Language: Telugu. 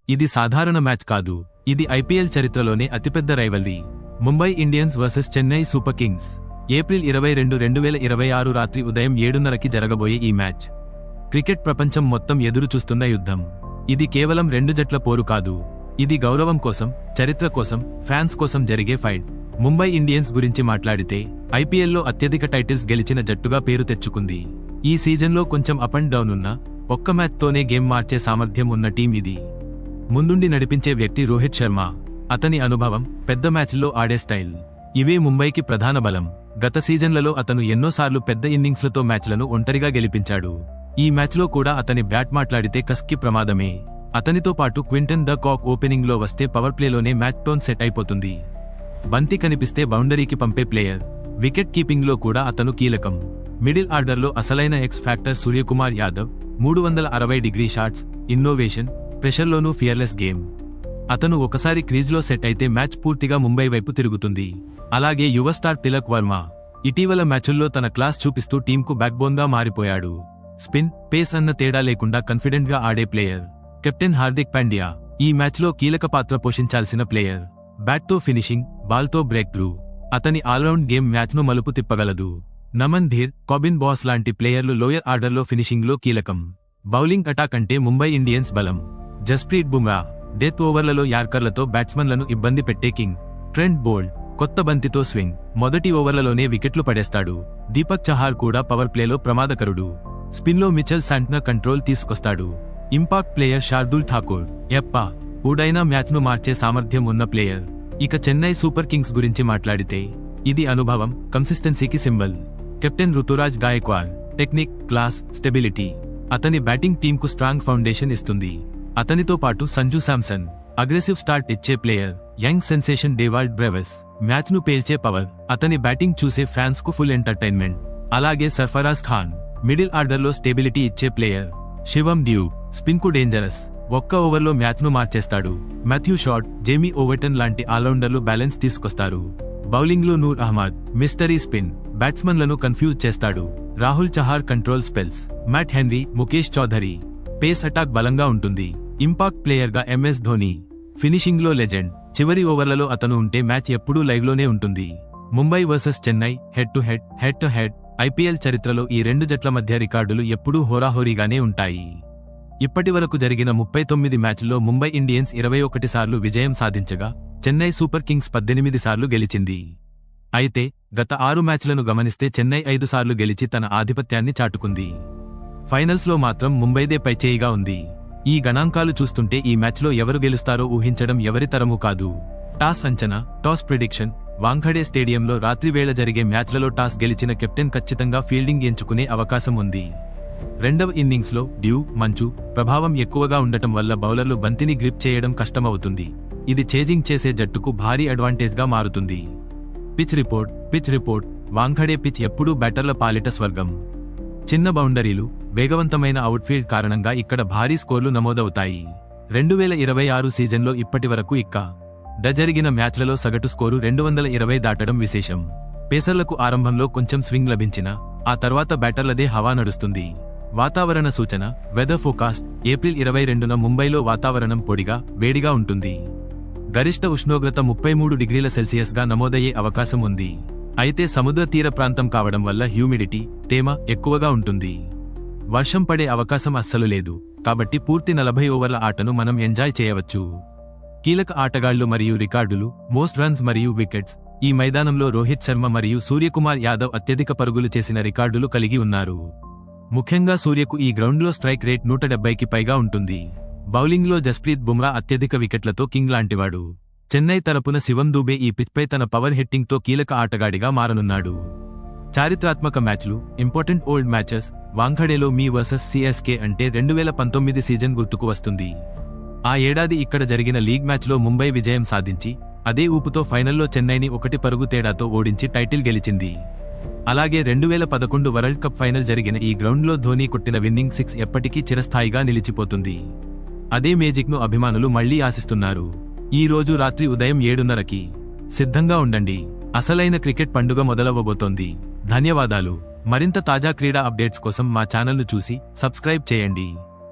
ఇది సాధారణ మ్యాచ్ కాదు, ఇది ఐపీఎల్ చరిత్రలోనే అతిపెద్ద rivalry. Mumbai Indians versus Chennai super Kings. April 22, 2026 రాత్రి ఉదయం 7:30కి జరగబోయే ఈ మ్యాచ్ క్రికెట్ ప్రపంచం మొత్తం ఎదురు చూస్తున్న యుద్ధం. ఇది కేవలం రెండు జట్ల పోరు కాదు, ఇది గౌరవం కోసం, చరిత్ర కోసం, ఫ్యాన్స్ కోసం జరిగే ఫైట్. ముంబై ఇండియన్స్ గురించి మాట్లాడితే ఐపీఎల్లో అత్యధిక టైటిల్స్ గెలిచిన జట్టుగా పేరు తెచ్చుకుంది. ఈ సీజన్లో కొంచెం అప్ అండ్ డౌన్ ఉన్నా ఒక్క మ్యాచ్తోనే గేమ్ మార్చే సామర్థ్యం ఉన్న టీం ఇది. ముందుండి నడిపించే వ్యక్తి రోహిత్ శర్మ. అతని అనుభవం, పెద్ద మ్యాచ్ల్లో ఆడే స్టైల్, ఇవే ముంబైకి ప్రధాన బలం. గత సీజన్లలో అతను ఎన్నోసార్లు పెద్ద ఇన్నింగ్స్లతో మ్యాచ్లను ఒంటరిగా గెలిపించాడు. ఈ మ్యాచ్లో కూడా అతని బ్యాట్ మాట్లాడితే కస్కి ప్రమాదమే. అతనితో పాటు క్వింటన్ ద కాక్ ఓపెనింగ్లో వస్తే పవర్ ప్లేలోనే మ్యాచ్ టోన్ సెట్ అయిపోతుంది. బంతి కనిపిస్తే బౌండరీకి పంపే ప్లేయర్. వికెట్ కీపింగ్లో కూడా అతను కీలకం. మిడిల్ ఆర్డర్లో అసలైన X factor Suryakumar Yadav. 360 shots, innovation, ప్రెషర్లోనూ ఫియర్లెస్ గేమ్. అతను ఒకసారి క్రీజ్లో సెట్ అయితే మ్యాచ్ పూర్తిగా ముంబై వైపు తిరుగుతుంది. అలాగే యువ స్టార్ తిలక్ వర్మ. ఇటీవల మ్యాచుల్లో తన క్లాస్ చూపిస్తూ టీంకు బ్యాక్బోన్గా మారిపోయాడు. స్పిన్, పేస్ అన్న తేడా లేకుండా కాన్ఫిడెంట్గా ఆడే ప్లేయర్. కెప్టెన్ హార్దిక్ పాండ్యా. ఈ మ్యాచ్లో కీలక పాత్ర పోషించాల్సిన ప్లేయర్. బ్యాట్తో ఫినిషింగ్, బాల్తో బ్రేక్ త్రూ. అతని ఆల్రౌండ్ గేమ్ మ్యాచ్ను మలుపు తిప్పగలదు. నమన్ ధీర్, కాబిన్ బాస్ లాంటి ప్లేయర్లు లోయర్ ఆర్డర్లో ఫినిషింగ్లో కీలకం. బౌలింగ్ అటాక్ అంటే ముంబై ఇండియన్స్ బలం. జస్ప్రీత్ బుమ్రా. డెత్ ఓవర్లలో యార్కర్లతో బ్యాట్స్మన్లను ఇబ్బంది పెట్టే కింగ్. Trent Boult. కొత్త బంతితో స్వింగ్, మొదటి ఓవర్లలోనే వికెట్లు పడేస్తాడు. దీపక్ చహార్ కూడా పవర్ ప్లేలో ప్రమాదకరుడు. స్పిన్లో మిచెల్ శాంట్నర్ కంట్రోల్ తీసుకొస్తాడు. Impact player Shardul Thakur. ఊడైనా మ్యాచ్ను మార్చే సామర్థ్యం ఉన్న ప్లేయర్. ఇక చెన్నై సూపర్ కింగ్స్ గురించి మాట్లాడితే ఇది అనుభవం, కన్సిస్టెన్సీకి symbol. Captain Ruturaj Gaikwad. Technique, class, stability. అతని బ్యాటింగ్ టీంకు స్ట్రాంగ్ ఫౌండేషన్ ఇస్తుంది. అతనితో పాటు సంజు శాంసన్. అగ్రెసివ్ స్టార్ట్ ఇచ్చే player. Young sensation Dewald Brevis. మ్యాచ్ను పేల్చే పవర్. అతని బ్యాటింగ్ చూసే ఫ్యాన్స్ కు ఫుల్ ఎంటర్టైన్మెంట్. అలాగే సర్ఫరాజ్ ఖాన్. మిడిల్ ఆర్డర్లో స్టెబిలిటీ ఇచ్చే ప్లేయర్. శివం డ్యూబ్. స్పిన్ కు డేంజరస్, ఒక్క ఓవర్లో మ్యాచ్ను మార్చేస్తాడు. మాథ్యూ షాట్, జేమీ ఓవర్టన్ లాంటి ఆల్రౌండర్లు బ్యాలెన్స్ తీసుకొస్తారు. బౌలింగ్లో Noor Ahmad. Mystery spin, బ్యాట్స్మన్లను confuse చేస్తాడు. Rahul Chahar control spells. Matt Henry, Mukesh Chaudhary. Face attack బలంగా ఉంటుంది. ఇంపాక్ట్ ప్లేయర్గా ఎంఎస్ ధోని. ఫినిషింగ్లో లెజెండ్. చివరి ఓవర్లలో అతను ఉంటే మ్యాచ్ ఎప్పుడూ లైవ్లోనే ఉంటుంది. Mumbai versus Chennai, head to head. IPL చరిత్రలో ఈ రెండు జట్ల మధ్య రికార్డులు ఎప్పుడూ హోరాహోరీగానే ఉంటాయి. ఇప్పటివరకు జరిగిన 39 మ్యాచ్ల్లో ముంబై ఇండియన్స్ 21 సార్లు విజయం సాధించగా చెన్నై సూపర్ కింగ్స్ 18 సార్లు గెలిచింది. అయితే గత 6 మ్యాచ్లను గమనిస్తే చెన్నై 5 సార్లు గెలిచి తన ఆధిపత్యాన్ని చాటుకుంది. ఫైనల్స్లో మాత్రం ముంబైదే పైచేయిగా ఉంది. ఈ గణాంకాలు చూస్తుంటే ఈ మ్యాచ్లో ఎవరు గెలుస్తారో ఊహించడం ఎవరి తరమూ కాదు. టాస్ అంచనా, టాస్ ప్రిడిక్షన్. వాంఖడే స్టేడియంలో రాత్రివేళ జరిగే మ్యాచ్లలో టాస్ గెలిచిన కెప్టెన్ ఖచ్చితంగా ఫీల్డింగ్ ఎంచుకునే అవకాశం ఉంది. రెండవ ఇన్నింగ్స్లో డ్యూ, మంచు ప్రభావం ఎక్కువగా ఉండటం వల్ల బౌలర్లు బంతిని గ్రిప్ చేయడం కష్టమవుతుంది. ఇది చేజింగ్ చేసే జట్టుకు భారీ అడ్వాంటేజ్గా మారుతుంది. Pitch report. వాంఖడే పిచ్ ఎప్పుడూ బ్యాటర్ల పాలిట స్వర్గం. చిన్న బౌండరీలు, వేగవంతమైన అవుట్ఫీల్డ్ కారణంగా ఇక్కడ భారీ స్కోర్లు నమోదవుతాయి. 2026 సీజన్లో ఇప్పటివరకు జరిగిన మ్యాచ్లలో సగటు స్కోరు 220 దాటడం విశేషం. పేసర్లకు ఆరంభంలో కొంచెం స్వింగ్ లభించినా ఆ తర్వాత బ్యాటర్లదే హవా నడుస్తుంది. వాతావరణ సూచన, వెదర్ ఫోకాస్ట్. ఏప్రిల్ 22న ముంబైలో వాతావరణం పొడిగా, వేడిగా ఉంటుంది. గరిష్ట ఉష్ణోగ్రత 33 డిగ్రీల సెల్సియస్గా నమోదయ్యే అవకాశం ఉంది. అయితే సముద్ర తీర ప్రాంతం కావడం వల్ల హ్యూమిడిటీ, తేమ ఎక్కువగా ఉంటుంది. వర్షం పడే అవకాశం అస్సలు లేదు. కాబట్టి పూర్తి 40 ఓవర్ల ఆటను మనం ఎంజాయ్ చేయవచ్చు. కీలక ఆటగాళ్లు మరియు రికార్డులు. మోస్ట్ రన్స్ మరియు వికెట్స్. ఈ మైదానంలో రోహిత్ శర్మ మరియు సూర్యకుమార్ యాదవ్ అత్యధిక పరుగులు చేసిన రికార్డులు కలిగి ఉన్నారు. ముఖ్యంగా సూర్యకు ఈ గ్రౌండ్లో స్ట్రైక్ రేట్ 170కి పైగా ఉంటుంది. బౌలింగ్లో జస్ప్రీత్ బుమ్రా అత్యధిక వికెట్లతో కింగ్ లాంటివాడు. చెన్నై తరపున శివం దూబే ఈ పిచ్పై తన పవర్ హిట్టింగ్తో కీలక ఆటగాడిగా మారనున్నాడు. చారిత్రాత్మక మ్యాచ్లు, ఇంపార్టెంట్ ఓల్డ్ మ్యాచెస్. వాంఖడేలో మీ వర్సెస్ సిఎస్కే అంటే 2019 సీజన్ గుర్తుకు వస్తుంది. ఆ ఏడాది ఇక్కడ జరిగిన లీగ్ మ్యాచ్లో ముంబై విజయం సాధించి అదే ఊపుతో ఫైనల్లో చెన్నైని 1 పరుగు తేడాతో ఓడించి టైటిల్ గెలిచింది. అలాగే 2011 వరల్డ్ కప్ ఫైనల్ జరిగిన ఈ గ్రౌండ్లో ధోని కొట్టిన విన్నింగ్ 6 ఎప్పటికీ చిరస్థాయిగా నిలిచిపోతుంది. అదే మేజిక్ను అభిమానులు మళ్లీ ఆశిస్తున్నారు. ఈ రోజు రాత్రి ఉదయం 7:30కి సిద్ధంగా ఉండండి. అసలైన క్రికెట్ పండుగ మొదలవ్వబోతోంది. ధన్యవాదాలు. మరింత తాజా క్రీడా అప్డేట్స్ కోసం మా ఛానల్ను చూసి సబ్స్క్రైబ్ చేయండి.